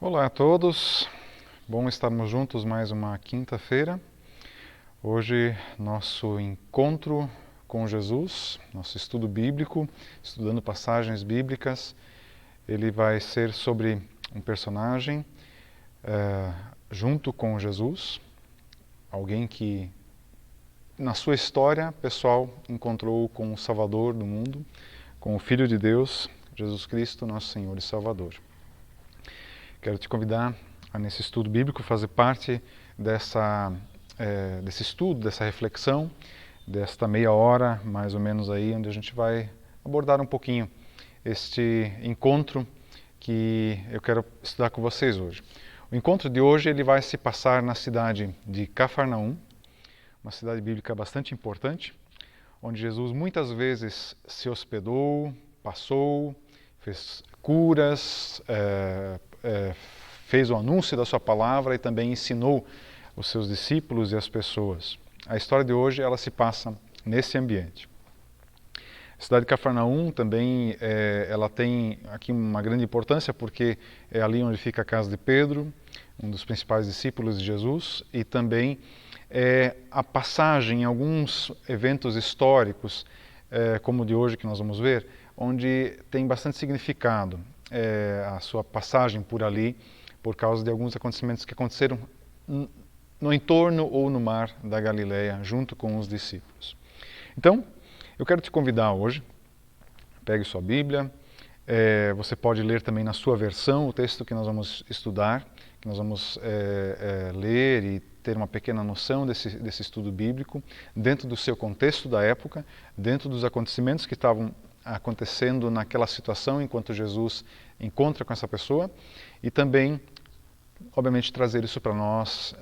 Olá a todos, bom estarmos juntos mais uma quinta-feira. Hoje nosso encontro com Jesus, nosso estudo bíblico, estudando passagens bíblicas, ele vai ser sobre um personagem junto com Jesus, alguém que na sua história pessoal encontrou com o Salvador do mundo, com o Filho de Deus, Jesus Cristo, nosso Senhor e Salvador. Quero te convidar a, nesse estudo bíblico, fazer parte desse estudo, dessa reflexão, desta meia hora, mais ou menos aí, onde a gente vai abordar um pouquinho este encontro que eu quero estudar com vocês hoje. O encontro de hoje ele vai se passar na cidade de Cafarnaum, uma cidade bíblica bastante importante, onde Jesus muitas vezes se hospedou, passou, fez curas, fez o anúncio da sua palavra e também ensinou os seus discípulos e as pessoas. A história de hoje ela se passa nesse ambiente. A cidade de Cafarnaum também ela tem aqui uma grande importância porque é ali onde fica a casa de Pedro, um dos principais discípulos de Jesus, e também a passagem em alguns eventos históricos, como o de hoje que nós vamos ver, onde tem bastante significado a sua passagem por ali, por causa de alguns acontecimentos que aconteceram no entorno ou no mar da Galileia, junto com os discípulos. Então, eu quero te convidar hoje, pegue sua Bíblia, você pode ler também na sua versão o texto que nós vamos estudar, que nós vamos ler e ter uma pequena noção desse estudo bíblico, dentro do seu contexto da época, dentro dos acontecimentos que estavam acontecendo naquela situação enquanto Jesus encontra com essa pessoa, e também, obviamente, trazer isso para nós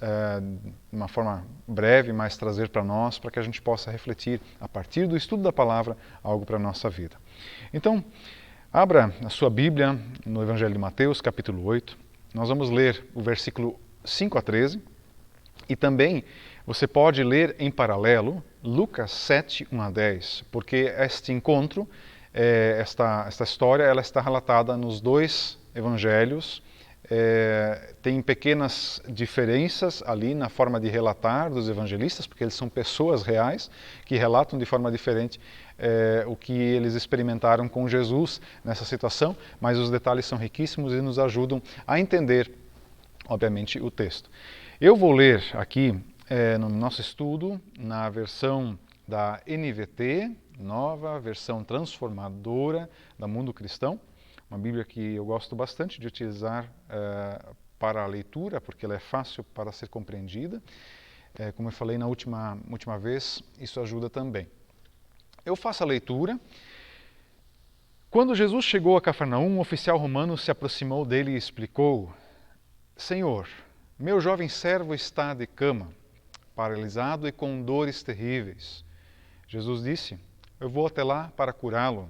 de uma forma breve, mas trazer para nós, para que a gente possa refletir, a partir do estudo da palavra, algo para a nossa vida. Então, abra a sua Bíblia no Evangelho de Mateus, capítulo 8. Nós vamos ler o versículo 5 a 13, e também você pode ler em paralelo Lucas 7, 1 a 10, porque este encontro, esta história, ela está relatada nos dois evangelhos. Tem pequenas diferenças ali na forma de relatar dos evangelistas, porque eles são pessoas reais que relatam de forma diferente o que eles experimentaram com Jesus nessa situação, mas os detalhes são riquíssimos e nos ajudam a entender, obviamente, o texto. Eu vou ler aqui no nosso estudo, na versão da NVT, nova versão transformadora da Mundo Cristão, uma Bíblia que eu gosto bastante de utilizar para a leitura, porque ela é fácil para ser compreendida. Como eu falei na última vez, isso ajuda também. Eu faço a leitura. Quando Jesus chegou a Cafarnaum, um oficial romano se aproximou dele e explicou: Senhor, meu jovem servo está de cama, paralisado e com dores terríveis. Jesus disse: Eu vou até lá para curá-lo.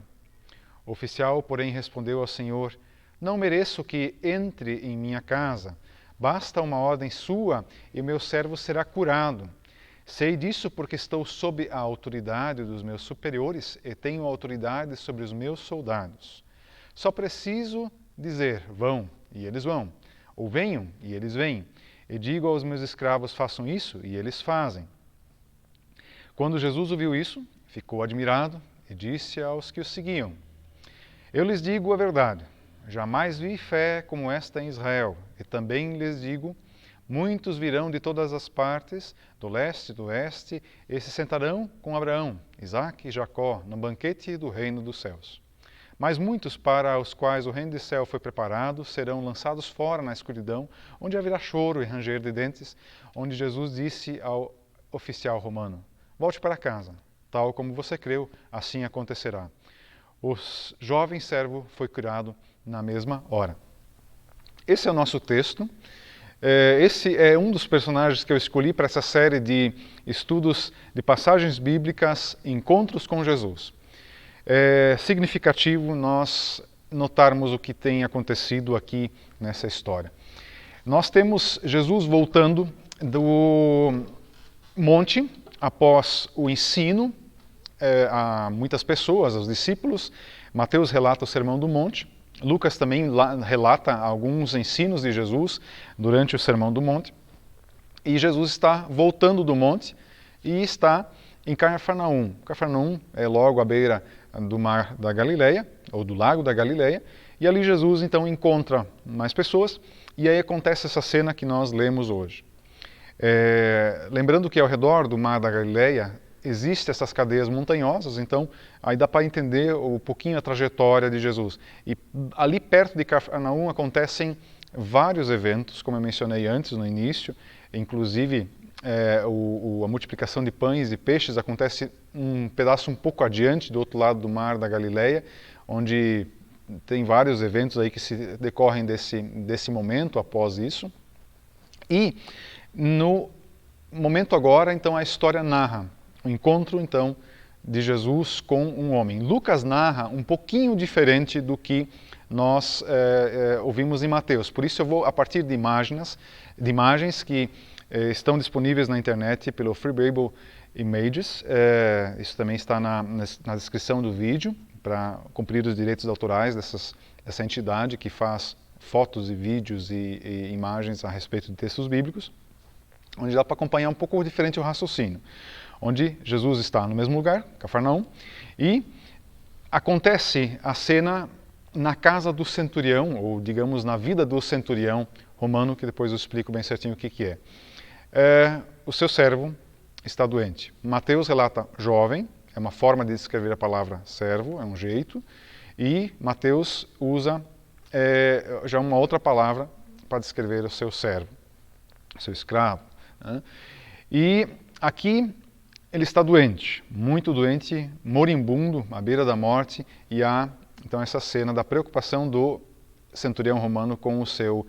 O oficial, porém, respondeu ao Senhor: Não mereço que entre em minha casa. Basta uma ordem sua e meu servo será curado. Sei disso porque estou sob a autoridade dos meus superiores e tenho autoridade sobre os meus soldados. Só preciso dizer: vão, e eles vão. Ou venham, e eles vêm. E digo aos meus escravos: façam isso, e eles fazem. Quando Jesus ouviu isso, ficou admirado e disse aos que o seguiam: Eu lhes digo a verdade, jamais vi fé como esta em Israel. E também lhes digo, muitos virão de todas as partes, do leste e do oeste, e se sentarão com Abraão, Isaque e Jacó, no banquete do reino dos céus. Mas muitos para os quais o reino do céu foi preparado serão lançados fora na escuridão, onde haverá choro e ranger de dentes, onde Jesus disse ao oficial romano: Volte para casa, tal como você creu, assim acontecerá. O jovem servo foi curado na mesma hora. Esse é o nosso texto. Esse é um dos personagens que eu escolhi para essa série de estudos de passagens bíblicas, encontros com Jesus. É significativo nós notarmos o que tem acontecido aqui nessa história. Nós temos Jesus voltando do monte após o ensino a muitas pessoas, aos discípulos. Mateus relata o Sermão do Monte, Lucas também relata alguns ensinos de Jesus durante o Sermão do Monte. E Jesus está voltando do monte e está em Cafarnaum. Cafarnaum é logo à beira do mar da Galileia, ou do lago da Galileia. E ali Jesus então encontra mais pessoas e aí acontece essa cena que nós lemos hoje. Lembrando que ao redor do mar da Galileia existem essas cadeias montanhosas, então aí dá para entender um pouquinho a trajetória de Jesus. E ali perto de Cafarnaum acontecem vários eventos, como eu mencionei antes, no início, inclusive a multiplicação de pães e peixes acontece um pedaço um pouco adiante, do outro lado do mar da Galileia, onde tem vários eventos aí que se decorrem desse momento após isso. E no momento agora, então, a história narra o encontro, então, de Jesus com um homem. Lucas narra um pouquinho diferente do que nós ouvimos em Mateus. Por isso eu vou, a partir de imagens que estão disponíveis na internet pelo Free Bible Images. Isso também está na descrição do vídeo, para cumprir os direitos autorais dessa entidade que faz fotos e vídeos e imagens a respeito de textos bíblicos, onde dá para acompanhar um pouco diferente o raciocínio. Onde Jesus está no mesmo lugar, Cafarnaum, e acontece a cena na casa do centurião, ou digamos na vida do centurião romano, que depois eu explico bem certinho o que é. O seu servo está doente. Mateus relata jovem, é uma forma de descrever a palavra servo, é um jeito, e Mateus usa já uma outra palavra para descrever o seu servo, o seu escravo. Né? E aqui ele está doente, muito doente, moribundo, à beira da morte, e há então essa cena da preocupação do centurião romano com o seu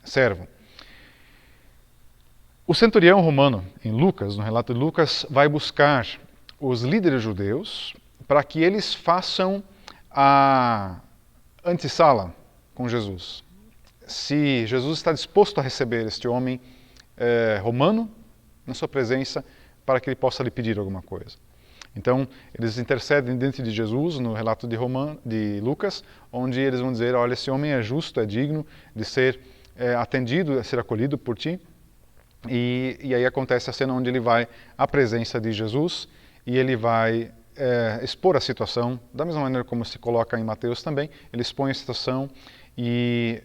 servo. O centurião romano, em Lucas, no relato de Lucas, vai buscar os líderes judeus para que eles façam a antessala com Jesus. Se Jesus está disposto a receber este homem romano na sua presença para que ele possa lhe pedir alguma coisa. Então, eles intercedem diante de Jesus no relato de Lucas, onde eles vão dizer, olha, esse homem é justo, é digno de ser atendido, de ser acolhido por ti. E aí acontece a cena onde ele vai à presença de Jesus e ele vai expor a situação, da mesma maneira como se coloca em Mateus também, ele expõe a situação e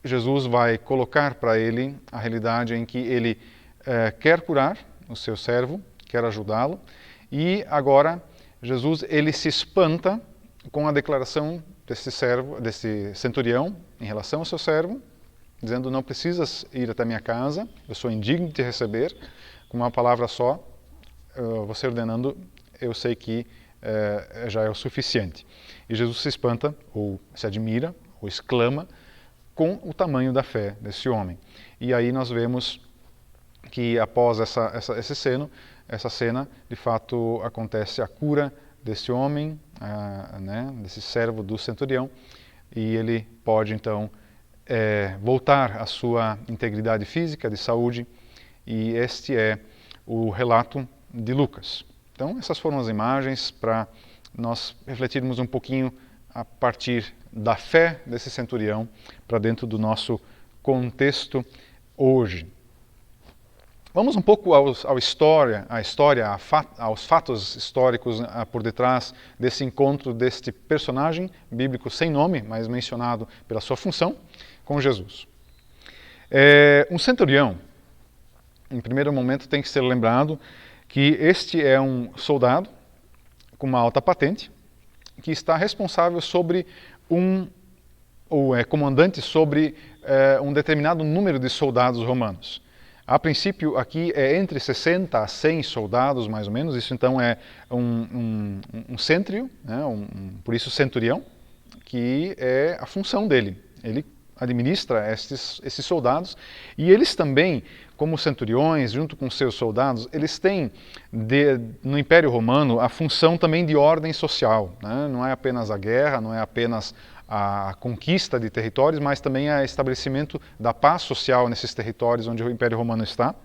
Jesus vai colocar para ele a realidade em que ele quer curar o seu servo, quer ajudá-lo, e agora Jesus ele se espanta com a declaração desse centurião em relação ao seu servo, dizendo, não precisas ir até minha casa, eu sou indigno de te receber, com uma palavra só, você ordenando, eu sei que já é o suficiente. E Jesus se espanta, ou se admira, ou exclama, com o tamanho da fé desse homem. E aí nós vemos que após essa cena, de fato acontece a cura desse homem, desse servo do centurião, e ele pode então voltar à sua integridade física, de saúde, e este é o relato de Lucas. Então essas foram as imagens para nós refletirmos um pouquinho a partir da fé desse centurião para dentro do nosso contexto hoje. Vamos um pouco aos fatos históricos por detrás desse encontro deste personagem bíblico sem nome, mas mencionado pela sua função, com Jesus. Um centurião, em primeiro momento, tem que ser lembrado que este é um soldado com uma alta patente, que está responsável sobre ou é comandante sobre um determinado número de soldados romanos. A princípio, aqui é entre 60 a 100 soldados, mais ou menos. Isso, então, é um cêntrio, né? Por isso centurião, que é a função dele. Ele administra esses soldados. E eles também, como centuriões, junto com seus soldados, eles têm, no Império Romano, a função também de ordem social. Né? Não é apenas a guerra, não é apenas a conquista de territórios, mas também o estabelecimento da paz social nesses territórios onde o Império Romano está.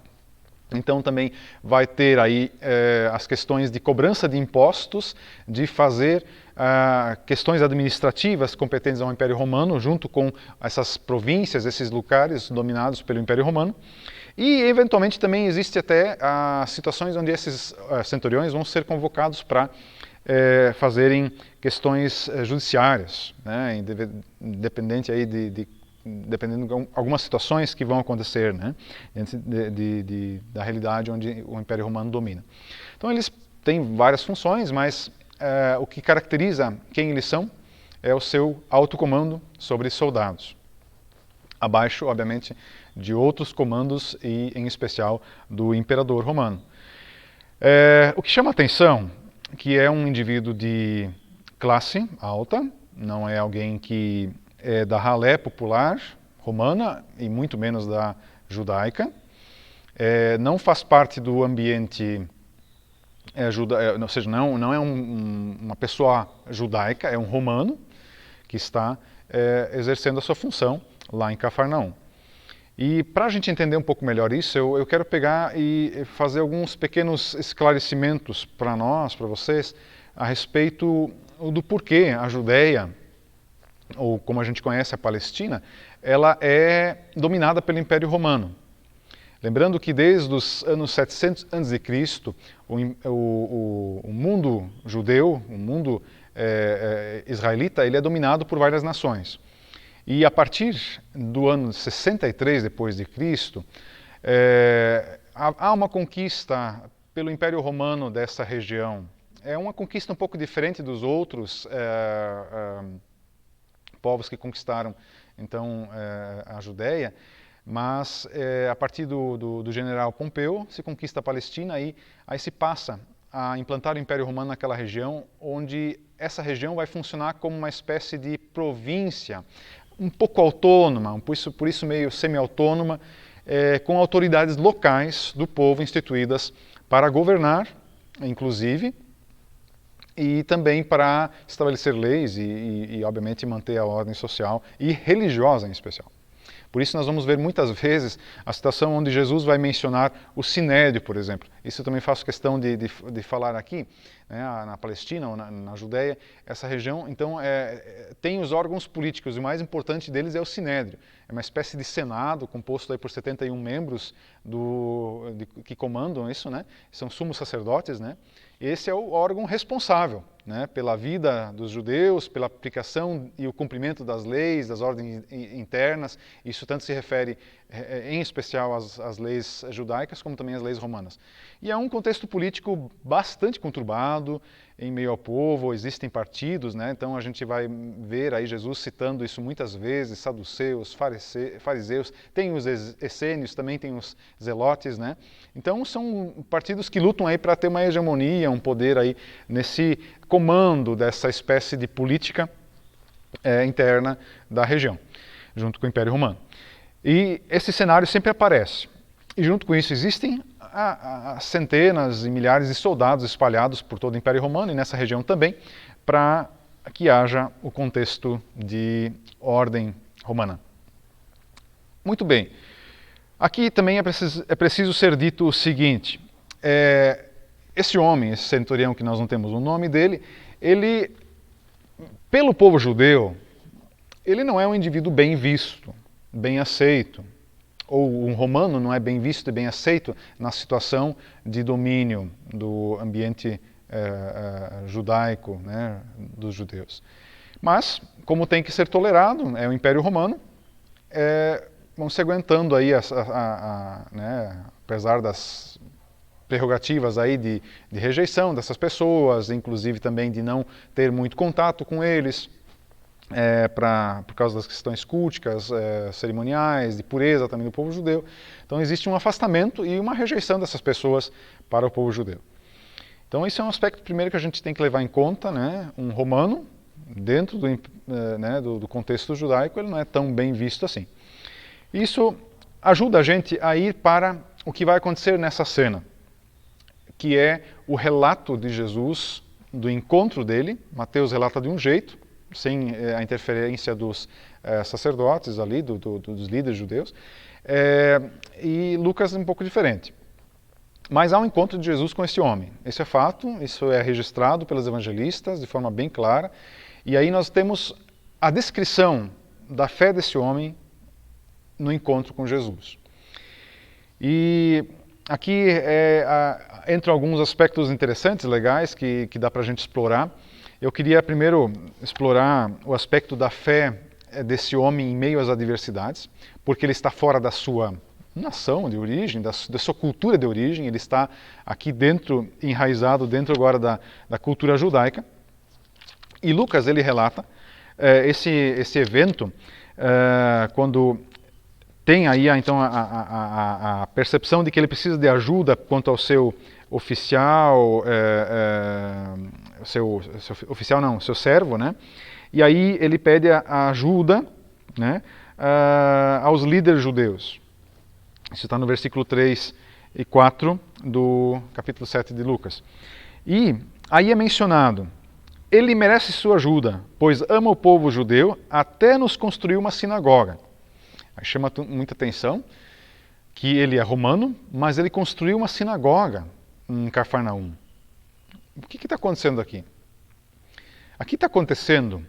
Então também vai ter aí as questões de cobrança de impostos, de fazer questões administrativas competentes ao Império Romano, junto com essas províncias, esses lugares dominados pelo Império Romano. E eventualmente também existe até situações onde esses centuriões vão ser convocados para fazerem questões judiciárias, né, independente aí dependendo de algumas situações que vão acontecer, né, da realidade onde o Império Romano domina. Então eles têm várias funções, mas o que caracteriza quem eles são é o seu alto comando sobre soldados, abaixo, obviamente, de outros comandos e, em especial, do imperador romano. O que chama a atenção é que é um indivíduo de classe alta, não é alguém que é da ralé popular romana e muito menos da judaica, não faz parte do ambiente ou seja, não é uma pessoa judaica, é um romano que está exercendo a sua função lá em Cafarnaum. E para a gente entender um pouco melhor isso, eu quero pegar e fazer alguns pequenos esclarecimentos para nós, para vocês, a respeito do porquê a Judéia, ou como a gente conhece a Palestina, ela é dominada pelo Império Romano. Lembrando que desde os anos 700 a.C., o mundo judeu, o mundo israelita, ele é dominado por várias nações. E a partir do ano 63 depois de Cristo, há uma conquista pelo Império Romano dessa região. É uma conquista um pouco diferente dos outros povos que conquistaram então a Judéia, mas a partir do general Pompeu se conquista a Palestina e aí se passa a implantar o Império Romano naquela região, onde essa região vai funcionar como uma espécie de província, um pouco autônoma, por isso meio semi-autônoma, com autoridades locais do povo instituídas para governar, inclusive, e também para estabelecer leis e obviamente, manter a ordem social e religiosa em especial. Por isso nós vamos ver muitas vezes a situação onde Jesus vai mencionar o Sinédrio, por exemplo. Isso eu também faço questão de falar aqui, né, na Palestina ou na Judéia. Essa região, então, tem os órgãos políticos e o mais importante deles é o Sinédrio. É uma espécie de senado composto aí por 71 membros que comandam isso, né? São sumos sacerdotes, né? Esse é o órgão responsável, né, pela vida dos judeus, pela aplicação e o cumprimento das leis, das ordens internas. Isso tanto se refere, em especial, às leis judaicas, como também às leis romanas. E é um contexto político bastante conturbado em meio ao povo, existem partidos, né? Então a gente vai ver aí Jesus citando isso muitas vezes, saduceus, fariseus, tem os essênios, também tem os zelotes, né? Então são partidos que lutam aí para ter uma hegemonia, um poder aí nesse comando dessa espécie de política interna da região, junto com o Império Romano. E esse cenário sempre aparece. E junto com isso existem centenas e milhares de soldados espalhados por todo o Império Romano e nessa região também, para que haja o contexto de ordem romana. Muito bem. Aqui também é preciso ser dito o seguinte, esse homem, esse centurião que nós não temos o nome dele, ele, pelo povo judeu, ele não é um indivíduo bem visto, bem aceito. Ou um romano não é bem visto e bem aceito na situação de domínio do ambiente judaico, né, dos judeus. Mas, como tem que ser tolerado, é o Império Romano, vão se aguentando aí, né, apesar das prerrogativas aí de rejeição dessas pessoas, inclusive também de não ter muito contato com eles, por causa das questões culticas, cerimoniais, de pureza também do povo judeu. Então existe um afastamento e uma rejeição dessas pessoas para o povo judeu. Então esse é um aspecto primeiro que a gente tem que levar em conta, né? Um romano, dentro do contexto judaico, ele não é tão bem visto assim. Isso ajuda a gente a ir para o que vai acontecer nessa cena, que é o relato de Jesus, do encontro dele. Mateus relata de um jeito, sem a interferência dos sacerdotes ali, dos líderes judeus, e Lucas um pouco diferente. Mas há um encontro de Jesus com esse homem. Esse é fato, isso é registrado pelos evangelistas de forma bem clara. E aí nós temos a descrição da fé desse homem no encontro com Jesus. E aqui entram alguns aspectos interessantes, legais, que dá para a gente explorar. Eu queria primeiro explorar o aspecto da fé desse homem em meio às adversidades, porque ele está fora da sua nação de origem, da sua cultura de origem, ele está aqui dentro, enraizado dentro agora da cultura judaica. E Lucas, ele relata esse evento quando tem aí então a percepção de que ele precisa de ajuda quanto ao seu oficial, seu servo, né? E aí ele pede a ajuda, né, aos líderes judeus. Isso está no versículo 3 e 4 do capítulo 7 de Lucas. E aí é mencionado, ele merece sua ajuda, pois ama o povo judeu, até nos construiu uma sinagoga. Aí chama muita atenção que ele é romano, mas ele construiu uma sinagoga em Cafarnaum. O que está acontecendo aqui? Aqui está acontecendo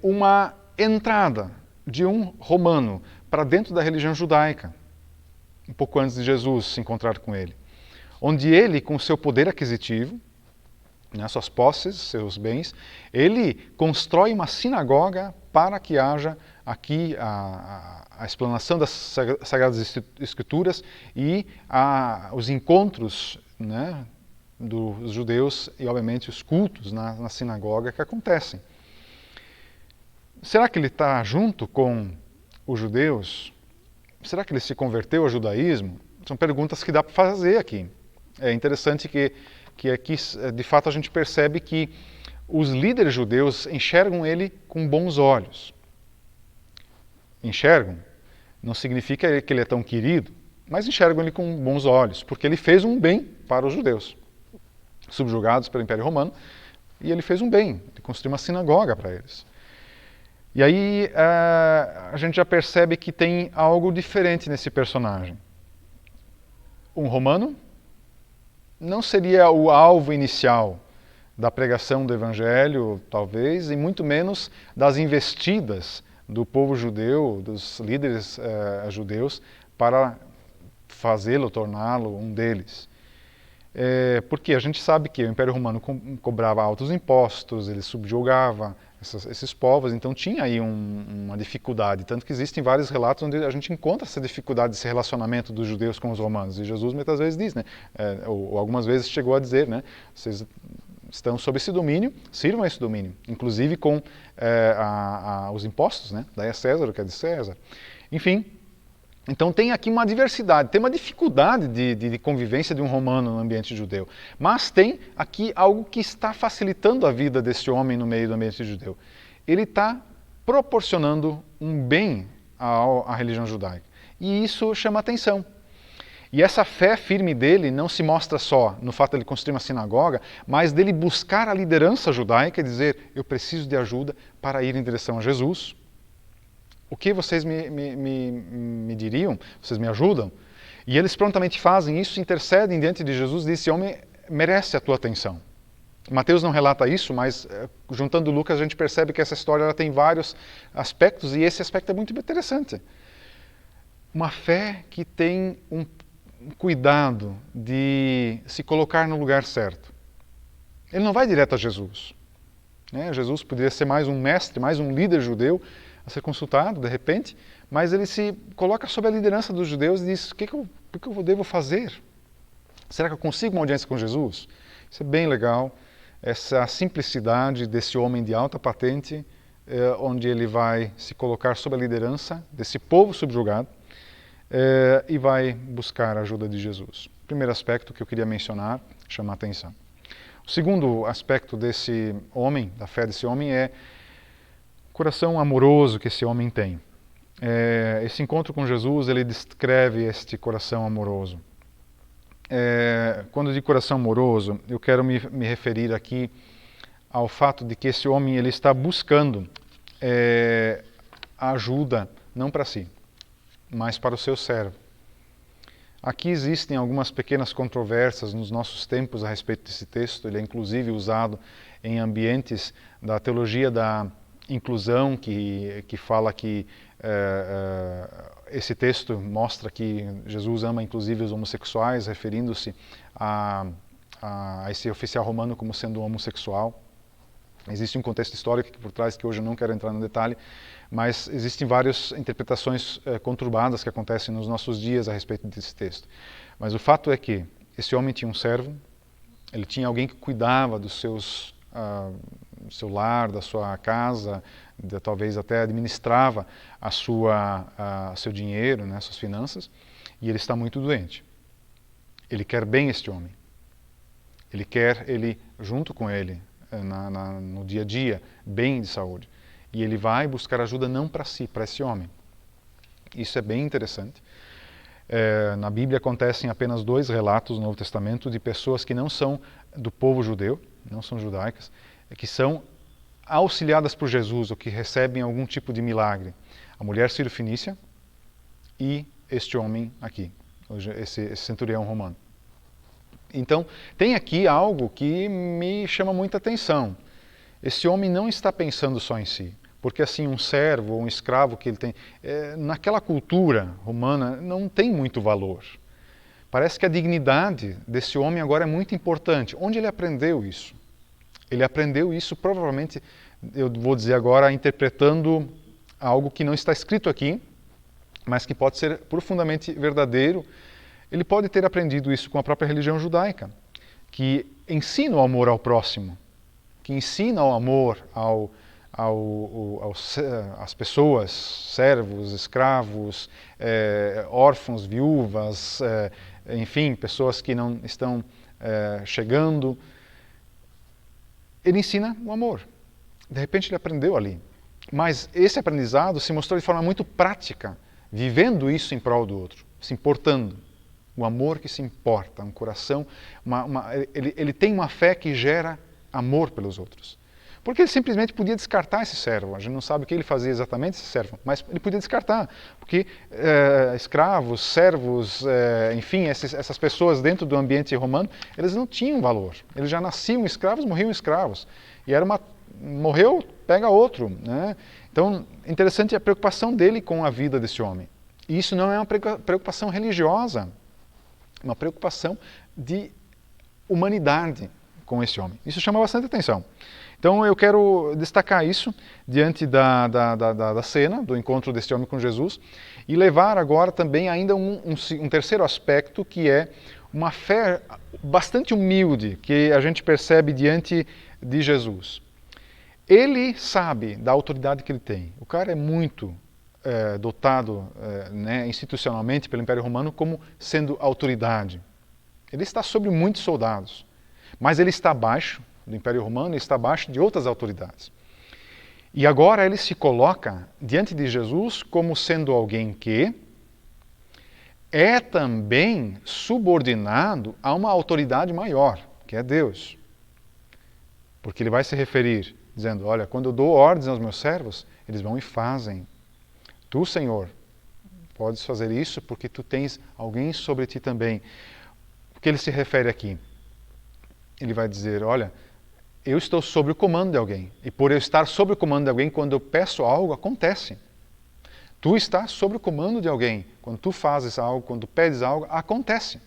uma entrada de um romano para dentro da religião judaica, um pouco antes de Jesus se encontrar com ele, onde ele, com seu poder aquisitivo, né, suas posses, seus bens, ele constrói uma sinagoga para que haja aqui a explanação das Sagradas Escrituras e os encontros, né, dos judeus e, obviamente, os cultos na sinagoga que acontecem. Será que ele está junto com os judeus? Será que ele se converteu ao judaísmo? São perguntas que dá para fazer aqui. É interessante que aqui, de fato, a gente percebe que os líderes judeus enxergam ele com bons olhos. Enxergam? Não significa que ele é tão querido, mas enxergam ele com bons olhos, porque ele fez um bem para os judeus, subjugados pelo Império Romano, e ele fez um bem, ele construiu uma sinagoga para eles. E aí a gente já percebe que tem algo diferente nesse personagem. Um romano não seria o alvo inicial da pregação do Evangelho, talvez, e muito menos das investidas do povo judeu, dos líderes judeus, para fazê-lo, torná-lo um deles. Porque a gente sabe que o Império Romano cobrava altos impostos, ele subjugava esses povos, então tinha aí uma dificuldade, tanto que existem vários relatos onde a gente encontra essa dificuldade desse relacionamento dos judeus com os romanos, e Jesus muitas vezes diz, né, ou algumas vezes chegou a dizer, né, vocês estão sob esse domínio, sirvam a esse domínio, inclusive com os impostos, né, daí a César o que é de César. Enfim, então tem aqui uma diversidade, tem uma dificuldade de convivência de um romano no ambiente judeu. Mas tem aqui algo que está facilitando a vida desse homem no meio do ambiente judeu. Ele está proporcionando um bem à religião judaica. E isso chama atenção. E essa fé firme dele não se mostra só no fato de ele construir uma sinagoga, mas dele buscar a liderança judaica e dizer, eu preciso de ajuda para ir em direção a Jesus. O que vocês me diriam? Vocês me ajudam? E eles prontamente fazem isso, intercedem diante de Jesus e esse homem merece a tua atenção. Mateus não relata isso, mas juntando Lucas a gente percebe que essa história ela tem vários aspectos e esse aspecto é muito interessante. Uma fé que tem um cuidado de se colocar no lugar certo. Ele não vai direto a Jesus. Jesus poderia ser mais um mestre, mais um líder judeu, a ser consultado, de repente, mas ele se coloca sob a liderança dos judeus e diz, o que eu devo fazer? Será que eu consigo uma audiência com Jesus? Isso é bem legal, essa simplicidade desse homem de alta patente, onde ele vai se colocar sob a liderança desse povo subjugado e vai buscar a ajuda de Jesus. Primeiro aspecto que eu queria mencionar, chamar a atenção. O segundo aspecto desse homem, da fé desse homem, é coração amoroso que esse homem tem. Esse encontro com Jesus, ele descreve este coração amoroso. Quando eu digo coração amoroso, eu quero me referir aqui ao fato de que esse homem ele está buscando ajuda, não para si, mas para o seu servo. Aqui existem algumas pequenas controvérsias nos nossos tempos a respeito desse texto. Ele é inclusive usado em ambientes da teologia da inclusão, que fala que esse texto mostra que Jesus ama inclusive os homossexuais, referindo-se a esse oficial romano como sendo um homossexual. Existe um contexto histórico aqui por trás que hoje eu não quero entrar no detalhe, mas existem várias interpretações conturbadas que acontecem nos nossos dias a respeito desse texto. Mas o fato é que esse homem tinha um servo, ele tinha alguém que cuidava do seu lar, da sua casa, talvez até administrava seu dinheiro, né, suas finanças, e ele está muito doente. Ele quer bem este homem. Ele quer ele junto com ele no dia a dia, bem de saúde. E ele vai buscar ajuda não para si, para esse homem. Isso é bem interessante. Na Bíblia acontecem apenas 2 relatos no Novo Testamento de pessoas que não são do povo judeu, não são judaicas, que são auxiliadas por Jesus ou que recebem algum tipo de milagre. A mulher sírio-fenícia e este homem aqui, esse centurião romano. Então, tem aqui algo que me chama muita atenção. Esse homem não está pensando só em si, porque assim um servo ou um escravo que ele tem, naquela cultura romana não tem muito valor. Parece que a dignidade desse homem agora é muito importante. Onde ele aprendeu isso? Ele aprendeu isso provavelmente, eu vou dizer agora, interpretando algo que não está escrito aqui, mas que pode ser profundamente verdadeiro. Ele pode ter aprendido isso com a própria religião judaica, que ensina o amor ao próximo, que ensina o amor às pessoas, servos, escravos, órfãos, viúvas, enfim, pessoas que não estão chegando. Ele ensina o amor. De repente ele aprendeu ali. Mas esse aprendizado se mostrou de forma muito prática, vivendo isso em prol do outro, se importando. O amor que se importa, um coração, ele tem uma fé que gera amor pelos outros. Porque ele simplesmente podia descartar esse servo. A gente não sabe o que ele fazia exatamente, esse servo, mas ele podia descartar. Porque escravos, servos, enfim, essas pessoas dentro do ambiente romano, eles não tinham valor. Eles já nasciam escravos, morriam escravos. E era morreu, pega outro, né? Então, interessante a preocupação dele com a vida desse homem. E isso não é uma preocupação religiosa, uma preocupação de humanidade com esse homem. Isso chama bastante atenção. Então eu quero destacar isso diante da cena, do encontro desse homem com Jesus, e levar agora também ainda um terceiro aspecto, que é uma fé bastante humilde, que a gente percebe diante de Jesus. Ele sabe da autoridade que ele tem. O cara é muito dotado né, institucionalmente pelo Império Romano como sendo autoridade. Ele está sobre muitos soldados, mas ele está abaixo do Império Romano e está abaixo de outras autoridades. E agora ele se coloca diante de Jesus como sendo alguém que é também subordinado a uma autoridade maior, que é Deus. Porque ele vai se referir dizendo, olha, quando eu dou ordens aos meus servos, eles vão e fazem. Tu, Senhor, podes fazer isso porque tu tens alguém sobre ti também. O que ele se refere aqui? Ele vai dizer, olha, eu estou sob o comando de alguém. E por eu estar sob o comando de alguém, quando eu peço algo, acontece. Tu estás sob o comando de alguém. Quando tu fazes algo, quando tu pedes algo, acontece.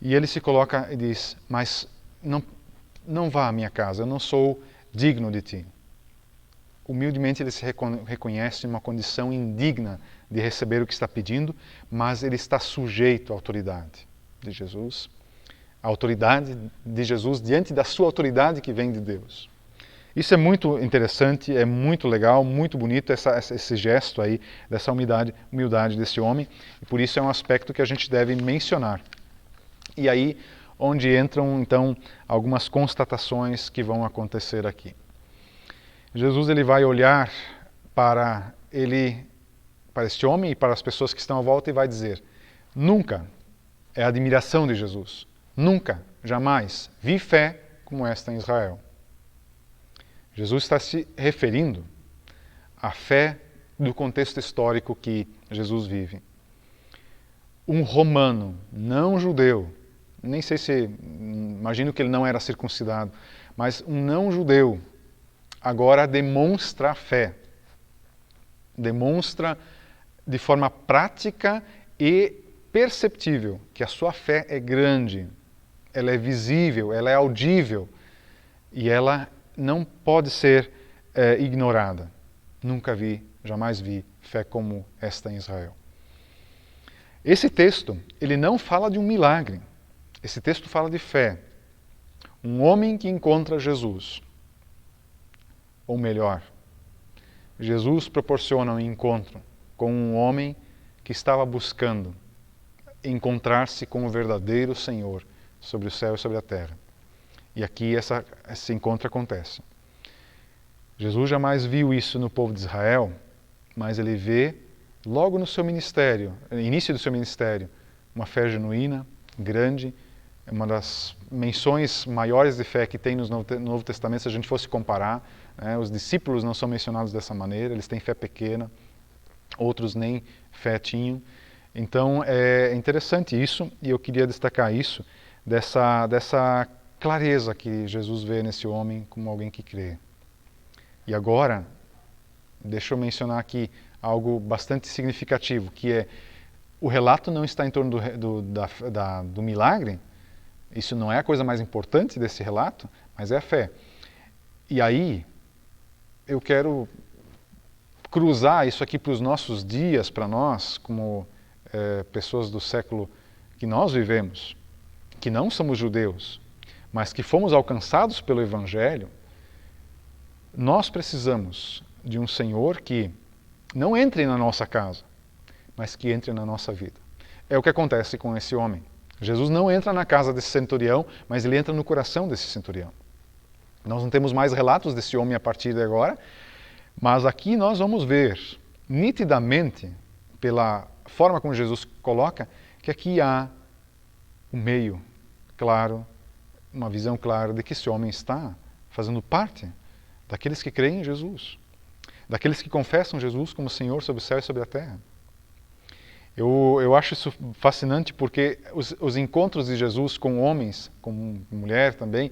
E ele se coloca e diz, mas não vá à minha casa, eu não sou digno de ti. Humildemente ele se reconhece em uma condição indigna de receber o que está pedindo, mas ele está sujeito à autoridade de Jesus. A autoridade de Jesus diante da sua autoridade que vem de Deus. Isso é muito interessante, é muito legal, muito bonito esse gesto aí, dessa humildade desse homem, e por isso é um aspecto que a gente deve mencionar. E aí, onde entram então algumas constatações que vão acontecer aqui. Jesus ele vai olhar para este homem e para as pessoas que estão à volta e vai dizer, nunca, é a admiração de Jesus, nunca, jamais, vi fé como esta em Israel. Jesus está se referindo à fé do contexto histórico que Jesus vive. um romano, não judeu, nem sei se, imagino que ele não era circuncidado, mas um não judeu, agora demonstra fé. Demonstra de forma prática e perceptível que a sua fé é grande, ela é visível, ela é audível e ela não pode ser ignorada. Nunca vi, jamais vi fé como esta em Israel. Esse texto, ele não fala de um milagre. Esse texto fala de fé. Um homem que encontra Jesus. Ou melhor, Jesus proporciona um encontro com um homem que estava buscando encontrar-se com o verdadeiro Senhor sobre o céu e sobre a terra. E aqui esse encontro acontece. Jesus jamais viu isso no povo de Israel, mas ele vê logo no seu ministério, no início do seu ministério, uma fé genuína, grande, uma das menções maiores de fé que tem no Novo Testamento, se a gente fosse comparar, né, os discípulos não são mencionados dessa maneira, eles têm fé pequena, outros nem fé tinham. Então é interessante isso, e eu queria destacar isso, dessa clareza que Jesus vê nesse homem como alguém que crê. E agora, deixa eu mencionar aqui algo bastante significativo, que é, o relato não está em torno do milagre, isso não é a coisa mais importante desse relato, mas é a fé. E aí, eu quero cruzar isso aqui para os nossos dias, para nós, como pessoas do século que nós vivemos, que não somos judeus, mas que fomos alcançados pelo Evangelho. Nós precisamos de um Senhor que não entre na nossa casa, mas que entre na nossa vida. É o que acontece com esse homem. Jesus não entra na casa desse centurião, mas ele entra no coração desse centurião. Nós não temos mais relatos desse homem a partir de agora, mas aqui nós vamos ver nitidamente, pela forma como Jesus coloca, que aqui há um meio claro, uma visão clara de que esse homem está fazendo parte daqueles que creem em Jesus, daqueles que confessam Jesus como Senhor sobre o céu e sobre a terra. Eu acho isso fascinante porque os encontros de Jesus com homens, com mulher também,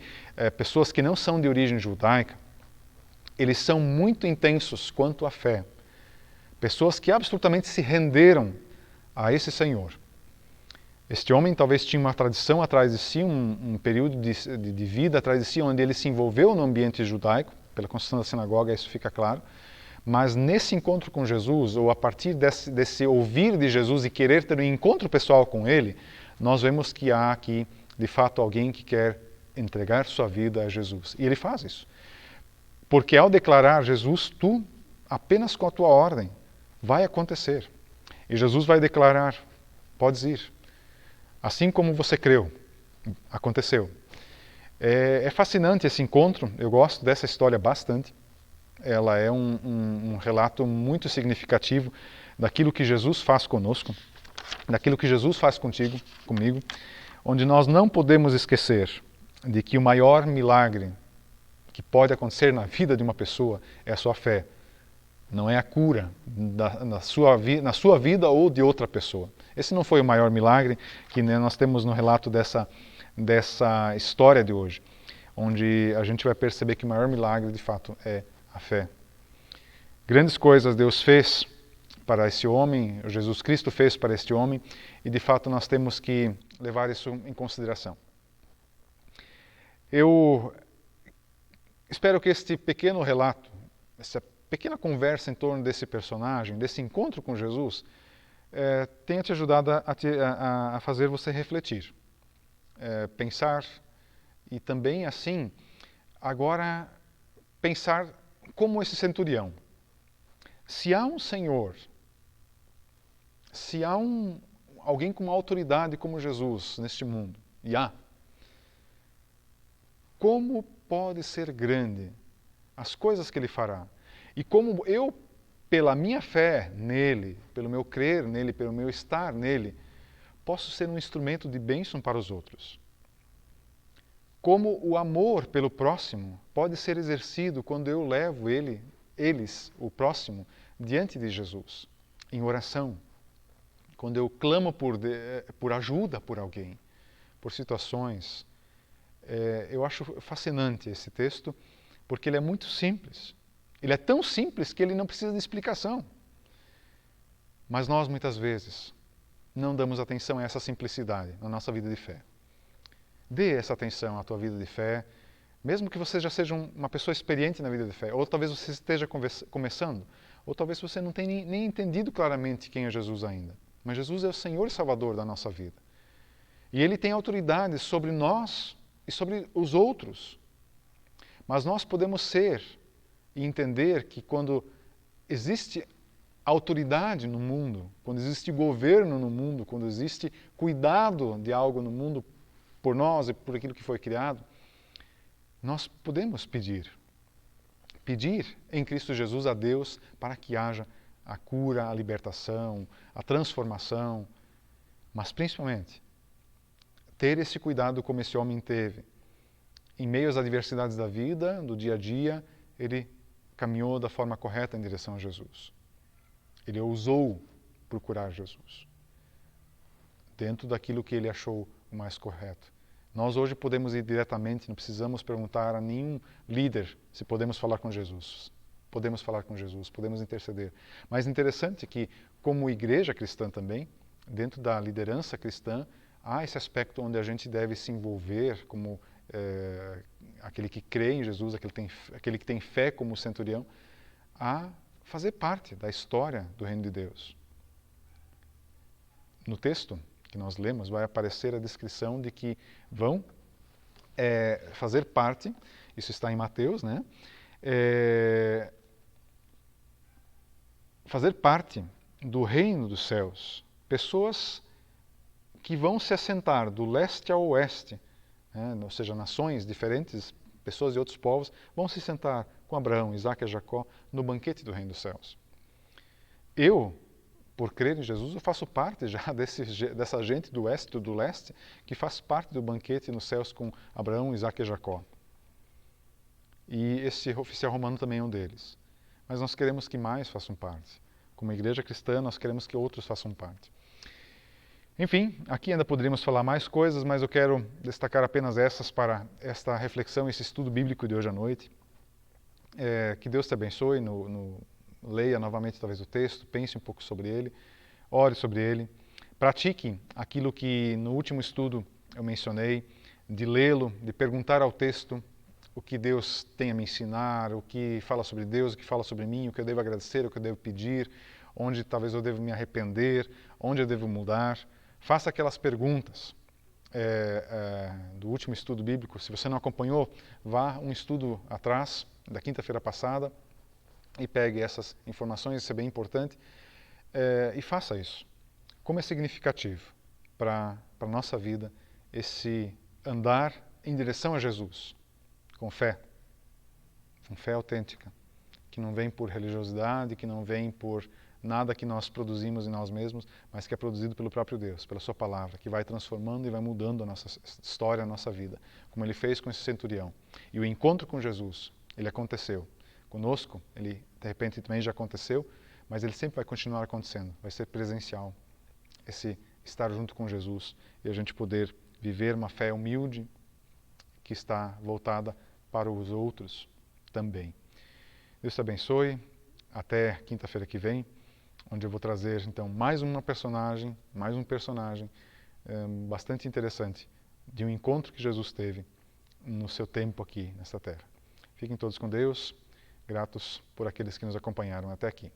pessoas que não são de origem judaica, eles são muito intensos quanto à fé. Pessoas que absolutamente se renderam a esse Senhor. Este homem talvez tinha uma tradição atrás de si, um período de vida atrás de si, onde ele se envolveu no ambiente judaico, pela construção da sinagoga, isso fica claro. Mas nesse encontro com Jesus, ou a partir desse ouvir de Jesus e querer ter um encontro pessoal com Ele, nós vemos que há aqui, de fato, alguém que quer entregar sua vida a Jesus. E ele faz isso. Porque ao declarar, Jesus, tu, apenas com a tua ordem, vai acontecer. E Jesus vai declarar, podes ir. Assim como você creu, aconteceu. É fascinante esse encontro, eu gosto dessa história bastante. Ela é um relato muito significativo daquilo que Jesus faz conosco, daquilo que Jesus faz comigo, onde nós não podemos esquecer de que o maior milagre que pode acontecer na vida de uma pessoa é a sua fé. Não é a cura na sua vida ou de outra pessoa. Esse não foi o maior milagre que nós temos no relato dessa história de hoje, onde a gente vai perceber que o maior milagre, de fato, é a fé. Grandes coisas Deus fez para esse homem, Jesus Cristo fez para este homem, e de fato nós temos que levar isso em consideração. Eu espero que este pequeno relato, essa pequena conversa em torno desse personagem, desse encontro com Jesus, tenha te ajudado a fazer você refletir, pensar e também assim, agora pensar como esse centurião. Se há um Senhor, se há alguém com uma autoridade como Jesus neste mundo, e há, como pode ser grande as coisas que Ele fará? E como eu, pela minha fé nele, pelo meu crer nele, pelo meu estar nele, posso ser um instrumento de bênção para os outros? Como o amor pelo próximo pode ser exercido quando eu levo eles, o próximo, diante de Jesus, em oração, quando eu clamo por ajuda por alguém, por situações. Eu acho fascinante esse texto, porque ele é muito simples. Ele é tão simples que ele não precisa de explicação. Mas nós, muitas vezes, não damos atenção a essa simplicidade na nossa vida de fé. Dê essa atenção à tua vida de fé, mesmo que você já seja uma pessoa experiente na vida de fé, ou talvez você esteja começando, ou talvez você não tenha nem entendido claramente quem é Jesus ainda. Mas Jesus é o Senhor e Salvador da nossa vida. E Ele tem autoridade sobre nós e sobre os outros. Mas nós podemos ser e entender que quando existe autoridade no mundo, quando existe governo no mundo, quando existe cuidado de algo no mundo por nós e por aquilo que foi criado, nós podemos pedir. Pedir em Cristo Jesus a Deus para que haja a cura, a libertação, a transformação, mas principalmente ter esse cuidado como esse homem teve. Em meio às adversidades da vida, do dia a dia, ele caminhou da forma correta em direção a Jesus. Ele ousou procurar Jesus, dentro daquilo que ele achou o mais correto. Nós hoje podemos ir diretamente, não precisamos perguntar a nenhum líder se podemos falar com Jesus. Podemos falar com Jesus, podemos interceder. Mas interessante que, como igreja cristã também, dentro da liderança cristã, há esse aspecto onde a gente deve se envolver como aquele que crê em Jesus, aquele que tem fé como centurião, a fazer parte da história do reino de Deus. No texto que nós lemos vai aparecer a descrição de que vão fazer parte, isso está em Mateus, né? Fazer parte do reino dos céus, pessoas que vão se assentar do leste ao oeste, ou seja, nações diferentes, pessoas de outros povos, vão se sentar com Abraão, Isaac e Jacó no banquete do reino dos céus. Eu, por crer em Jesus, eu faço parte já dessa gente do oeste, do leste, que faz parte do banquete nos céus com Abraão, Isaac e Jacó. E esse oficial romano também é um deles. Mas nós queremos que mais façam parte. Como igreja cristã, nós queremos que outros façam parte. Enfim, aqui ainda poderíamos falar mais coisas, mas eu quero destacar apenas essas para esta reflexão, esse estudo bíblico de hoje à noite. Que Deus te abençoe, leia novamente talvez o texto, pense um pouco sobre ele, ore sobre ele, pratique aquilo que no último estudo eu mencionei, de lê-lo, de perguntar ao texto o que Deus tem a me ensinar, o que fala sobre Deus, o que fala sobre mim, o que eu devo agradecer, o que eu devo pedir, onde talvez eu devo me arrepender, onde eu devo mudar. Faça aquelas perguntas do último estudo bíblico. Se você não acompanhou, vá um estudo atrás, da quinta-feira passada, e pegue essas informações, isso é bem importante, e faça isso. Como é significativo para a nossa vida esse andar em direção a Jesus, com fé autêntica, que não vem por religiosidade, que não vem por nada que nós produzimos em nós mesmos, mas que é produzido pelo próprio Deus, pela sua palavra, que vai transformando e vai mudando a nossa história, a nossa vida, como ele fez com esse centurião. E o encontro com Jesus, ele aconteceu. Conosco, ele de repente também já aconteceu, mas ele sempre vai continuar acontecendo, vai ser presencial. Esse estar junto com Jesus e a gente poder viver uma fé humilde que está voltada para os outros também. Deus te abençoe. Até quinta-feira que vem, onde eu vou trazer então mais um personagem bastante interessante de um encontro que Jesus teve no seu tempo aqui nesta terra. Fiquem todos com Deus, gratos por aqueles que nos acompanharam até aqui.